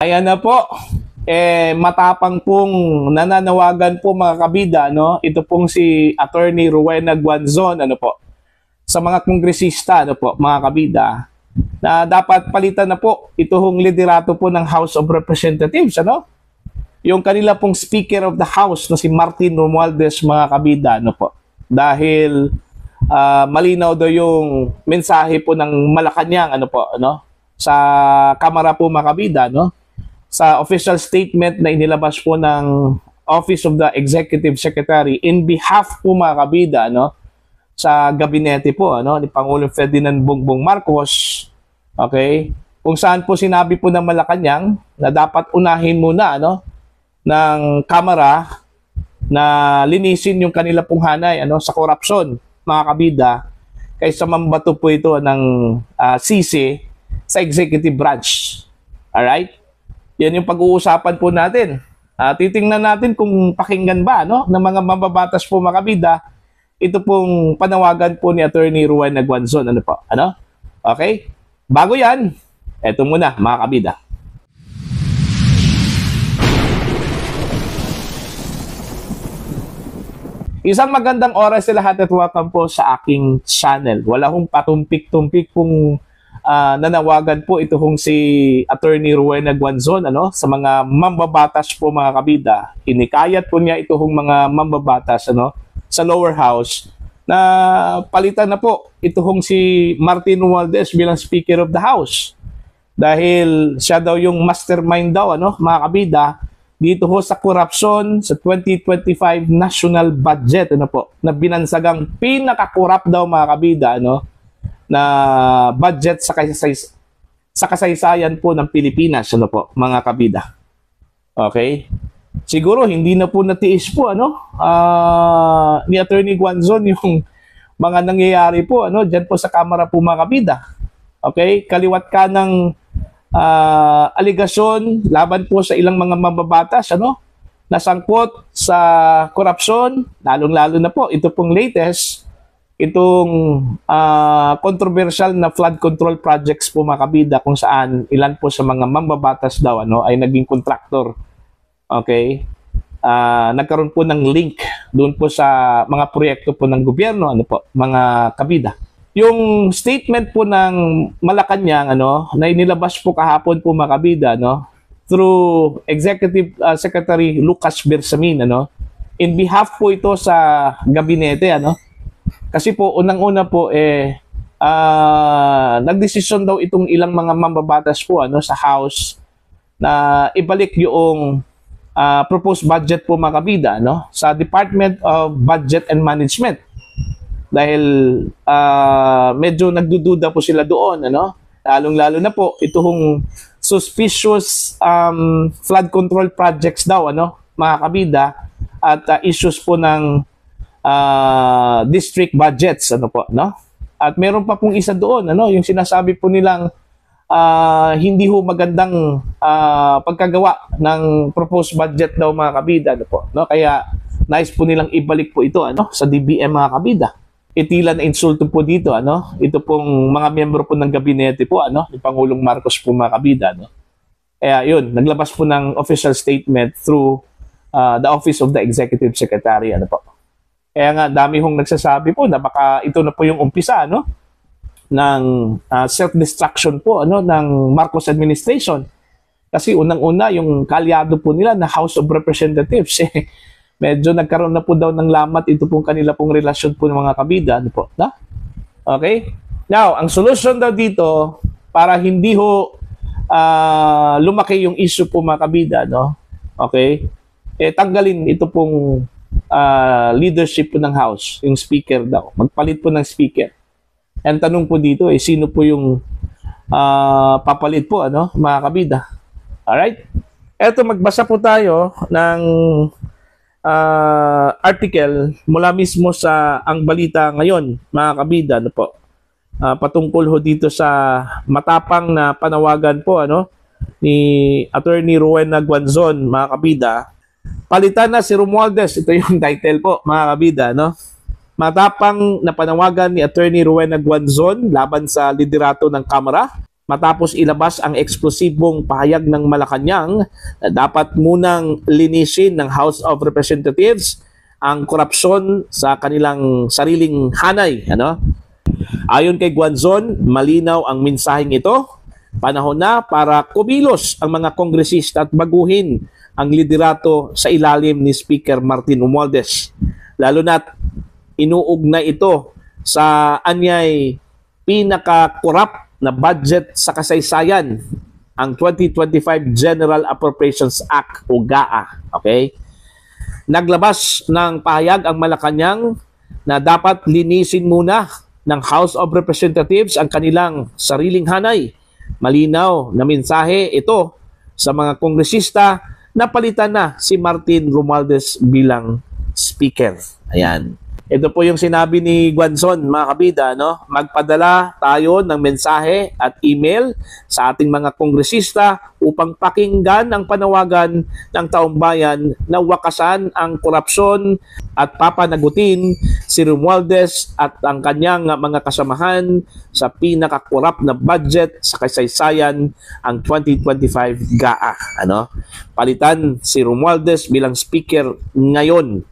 Ayan na po. Matapang pong nananawagan po mga kabida, no? Ito pong si Attorney Rowena Guanzon, ano po, sa mga kongresista, ano po, mga kabida, na dapat palitan na po ito hong liderato po ng House of Representatives, ano? Yung kanila pong Speaker of the House na si Martin Romualdez, mga kabida, ano po. Dahil malinaw daw yung mensahe po ng Malacanang, ano po, ano? Sa Kamara po, mga kabida, no? Sa official statement na inilabas po ng Office of the Executive Secretary in behalf po, mga kabida, no, sa gabinete po, ano, ni Pangulong Ferdinand Bongbong Marcos, okay, kung saan po sinabi po ng Malacanang na dapat unahin muna, ano, ng Kamara na linisin yung kanila pong hanay, ano, sa korupsyon, mga kabida, kaysa mambato po ito ng sisi sa executive branch. Alright? Yan yung pag-uusapan po natin. Titingnan natin kung pakinggan ba, no, ng mga mababatas po, mga kabida, ito pong panawagan po ni Attorney Rowena Guanzon. Ano po? Ano? Okay? Bago yan, eto muna, mga kabida. Isang magandang oras sa lahat at welcome po sa aking channel. Wala hong patumpik-tumpik pong nanawagan po ito hong si Attorney Rowena Guanzon, ano, sa mga mambabatas po, mga kabida. Inikayat po niya ito hong mga mambabatas, ano, sa lower house na palitan na po ito hong si Martin Romualdez bilang Speaker of the House. Dahil siya daw yung mastermind daw, ano, mga kabida, dito ho sa korupsyon sa 2025 national budget, ano po, na binansagang pinaka-corrupt daw, mga kabida, ano, na budget sa kasaysayan po ng Pilipinas, ano po, mga kabida. Okay? Siguro hindi na po natiis po, ano, ni Attorney Guanzon yung mga nangyayari po, ano, diyan po sa Kamara po, mga kabida. Okay? Kaliwat ka ng aligasyon laban po sa ilang mga mababatas, ano, nasangkot sa korupsyon, lalong-lalo na po ito pong latest, itong controversial na flood control projects po, mga kabida, kung saan ilan po sa mga mambabatas daw, ano, ay naging contractor. Okay? Nagkaroon po ng link doon po sa mga proyekto po ng gobyerno, ano po, mga kabida. Yung statement po ng Malacanang, ano, na inilabas po kahapon po, mga kabida, no, through Executive Secretary Lucas Bersamin, ano, in behalf po ito sa gabinete, ano. Kasi po, unang-una po, nagdesisyon daw itong ilang mga mambabatas po, ano, sa House na ibalik yung proposed budget po, mga kabida, no, sa Department of Budget and Management. Dahil medyo nagdududa po sila doon, ano, lalong-lalo na po itong suspicious flood control projects daw, ano, mga kabida, at issues po ng district budgets, ano po, no? At meron pa pong isa doon, ano, yung sinasabi po nilang hindi ho magandang pagkagawa ng proposed budget daw, mga kabida, ano po, no? Kaya nice po nilang ibalik po ito, ano, sa DBM, mga kabida. Itila na insulto po dito, ano, ito pong mga miyembro po ng gabinete po, ano, ni Pangulong Marcos po, mga kabida, no? Kaya yun, naglabas po ng official statement through the Office of the Executive Secretary, ano po. Kaya nga, dami hong nagsasabi po na baka ito na po yung umpisa, no, ng self-destruction po, ano, ng Marcos administration. Kasi unang-una, yung kalyado po nila na House of Representatives, medyo nagkaroon na po daw ng lamat ito pong kanila pong relasyon po ng mga kabida, ano po, na? Okay? Now, ang solution daw dito, para hindi ho lumaki yung issue po, mga kabida, no? Okay? Tanggalin ito pong leadership po ng House, yung speaker daw. Magpalit po ng speaker. Ang tanong po dito, sino po yung papalit po, ano, mga kabida? Alright? Eto, magbasa po tayo ng article mula mismo sa Ang Balita Ngayon, mga kabida, ano po. Patungkol ho dito sa matapang na panawagan po, ano, ni Attorney Rowena Guanzon, mga kabida. Palitan na si Romualdez, ito yung title po, mga kabida, no? Matapang na panawagan ni Attorney Rowena Guanzon laban sa liderato ng Kamara. matapos ilabas ang eksplosibong pahayag ng Malacanang na dapat munang linisin ng House of Representatives ang korupsyon sa kanilang sariling hanay. Ayon kay Guanzon, malinaw ang mensaheng ito. Panahon na para kumilos ang mga kongresista at baguhin ang liderato sa ilalim ni Speaker Martin Romualdez. Lalo na't inuugnay ito sa anyay pinaka-corrupt na budget sa kasaysayan, ang 2025 General Appropriations Act o GAA. Okay? Naglabas ng pahayag ang Malacanang na dapat linisin muna ng House of Representatives ang kanilang sariling hanay. Malinaw na mensahe ito sa mga kongresista na palitan na si Martin Romualdez bilang speaker. Ayan. Ito po yung sinabi ni Guanzon, mga kabida, magpadala tayo ng mensahe at email sa ating mga kongresista upang pakinggan ang panawagan ng taong bayan na wakasan ang korupsyon at papanagutin si Romualdez at ang kanyang mga kasamahan sa pinakakorap na budget sa kasaysayan, ang 2025 GAA. Palitan si Romualdez bilang speaker ngayon.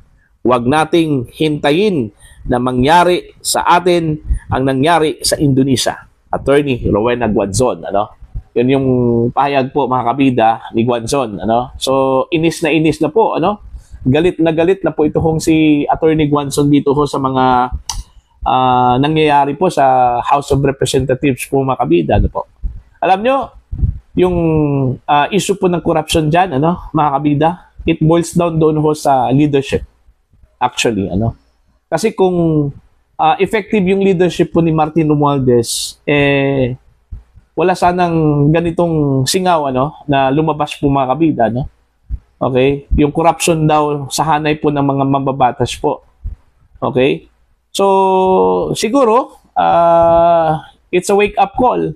Huwag nating hintayin na mangyari sa atin ang nangyari sa Indonesia. Attorney Rowena Guanzon. Yun yung pahayag po, mga kabida, ni Guanzon. So, inis na po. Galit na po ito si Attorney Guanzon dito sa mga nangyayari po sa House of Representatives po, mga kabida. Alam nyo, yung issue po ng corruption dyan, mga kabida, it boils down doon sa leadership. Actually, kasi kung effective yung leadership po ni Martin Romualdez, wala sanang ganitong singaw, na lumabas po, mga kabida, Okay? Yung corruption daw sa hanay po ng mga mambabatas po. Okay? So, siguro, it's a wake-up call.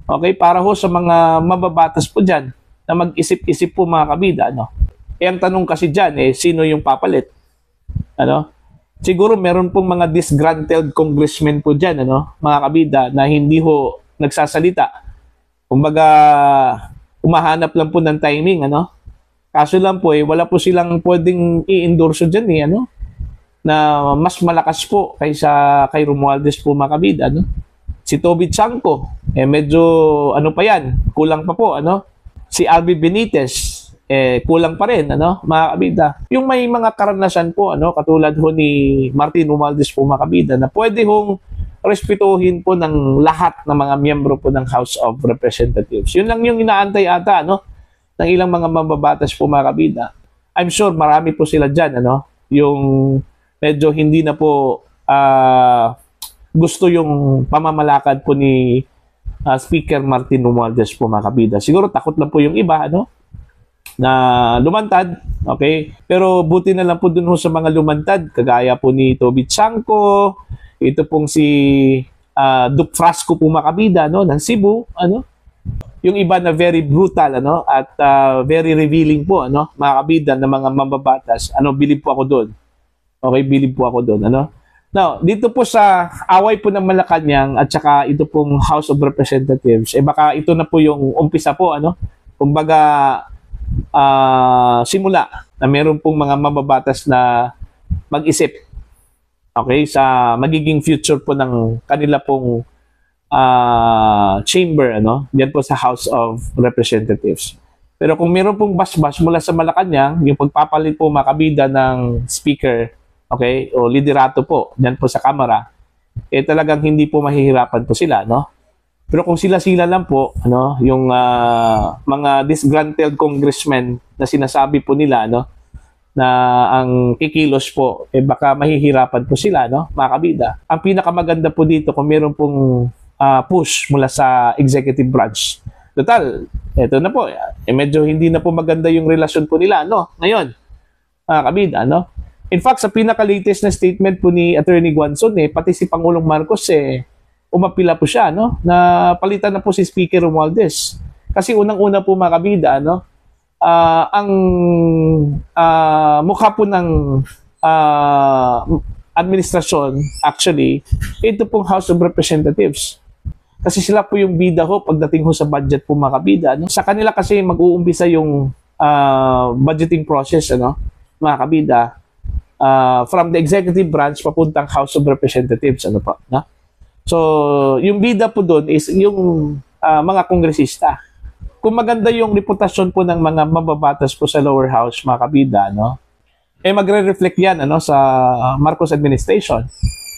Okay? Para ho sa mga mambabatas po dyan, na mag-isip-isip po, mga kabida, ang tanong kasi dyan, sino yung papalit? Siguro meron pong mga disgruntled congressmen po dyan, mga kabida, na hindi ho nagsasalita. Kumbaga, umahanap lang po ng timing, Kaso lang po, wala po silang pwedeng i-endorso dyan, na mas malakas po kaysa kay Romualdez po, mga kabida, Si Toby Chanco, medyo, pa yan, kulang pa po, Si Albi Benitez, kulang pa rin, mga kabida. Yung may mga karanasan po, katulad ho ni Martin Romualdez po, mga kabida, na pwede hong respetuhin po ng lahat ng mga miyembro po ng House of Representatives. Yun lang yung inaantay ata, ng ilang mga mambabatas po, mga kabida. I'm sure marami po sila dyan, yung medyo hindi na po gusto yung pamamalakad po ni Speaker Martin Romualdez po, mga kabida. Siguro takot lang po yung iba, na lumantad, okay? Pero buti na lang po dun sa mga lumantad, kagaya po ni Toby Chanco, ito pong si Duke Frasco po, mga kabida, ng Cebu, yung iba na very brutal, at very revealing po, mga kabida na mga mambabatas, bilib po ako doon. Okay, bilib po ako doon, Now, dito po sa away po ng Malacanang at saka ito pong House of Representatives, baka ito na po yung umpisa po, kumbaga, simula na meron pong mga mababatas na mag-isip, okay, sa magiging future po ng kanila pong chamber, diyan po sa House of Representatives. Pero kung meron pong basbas mula sa Malacanang, yung pagpapalit po, mga kabida, ng speaker, okay, o liderato po diyan po sa Kamara, talagang hindi po mahihirapan po sila, Pero kung sila-sila lang po, yung mga disgruntled congressmen na sinasabi po nila, na ang kikilos po, baka mahihirapan po sila, mga kabida. Ang pinakamaganda po dito, kung meron pong push mula sa executive branch. Total, eto na po, medyo hindi na po maganda yung relasyon po nila, ngayon, mga kabida, In fact, sa pinaka-latest na statement po ni Attorney Guanzon, pati si Pangulong Marcos, umapila po siya, na palitan na po si Speaker Romualdez. Kasi unang-una po, mga kabida, ang mukha po ng administrasyon, actually, ito pong House of Representatives. Kasi sila po yung bida ho pagdating ho sa budget po mga kabida. No? Sa kanila kasi mag-uumpisa yung budgeting process, ano, mga kabida, from the executive branch papuntang House of Representatives. Ano po, no? So, yung bida po doon is yung mga kongresista. Kung maganda yung reputasyon po ng mga mababatas po sa lower house, mga kabida, no? Eh magre-reflect yan ano, sa Marcos administration.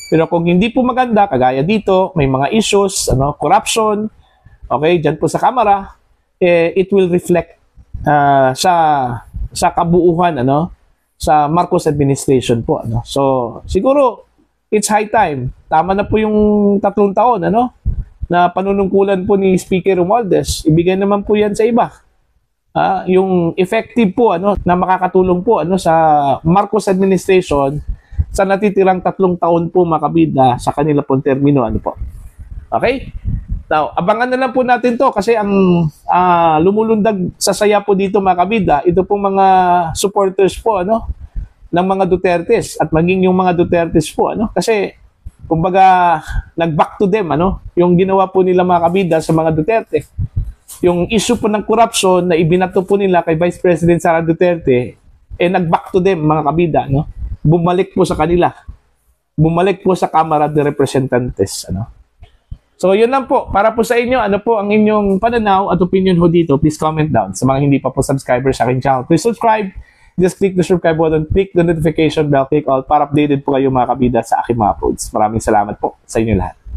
Pero kung hindi po maganda, kagaya dito, may mga issues, ano, corruption, okay, dyan po sa Kamara, eh, it will reflect sa kabuuhan, ano, sa Marcos administration po. Ano. So, siguro, it's high time. Tama na po yung 3 taon, ano, na panunungkulan po ni Speaker Romualdez. Ibigay naman po yan sa iba. Yung effective po, ano, na makakatulong po, ano, sa Marcos administration sa natitirang 3 taon po mga kabida sa kanila pong termino. Ano po. Okay? Now, abangan na lang po natin to kasi ang lumulundag sa saya po dito mga kabida, ito pong mga supporters po ano, ng mga Dutertes at maging yung mga Dutertes po. Ano? Kasi, kumbaga, nag-back to them, ano? Yung ginawa po nila mga kabida sa mga Duterte. Yung issue po ng corruption na ibinato po nila kay Vice President Sara Duterte, eh nag-back to them mga kabida, no? Bumalik po sa kanila. Bumalik po sa Kamara de Representantes, ano? So, yun lang po. Para po sa inyo, ano po ang inyong pananaw at opinion ho dito, please comment down. Sa mga hindi pa po subscribers sa aking channel, please subscribe. Just click the subscribe button, click the notification bell, click all para updated po kayo mga kabida sa aking mga uploads. Maraming salamat po sa inyo lahat.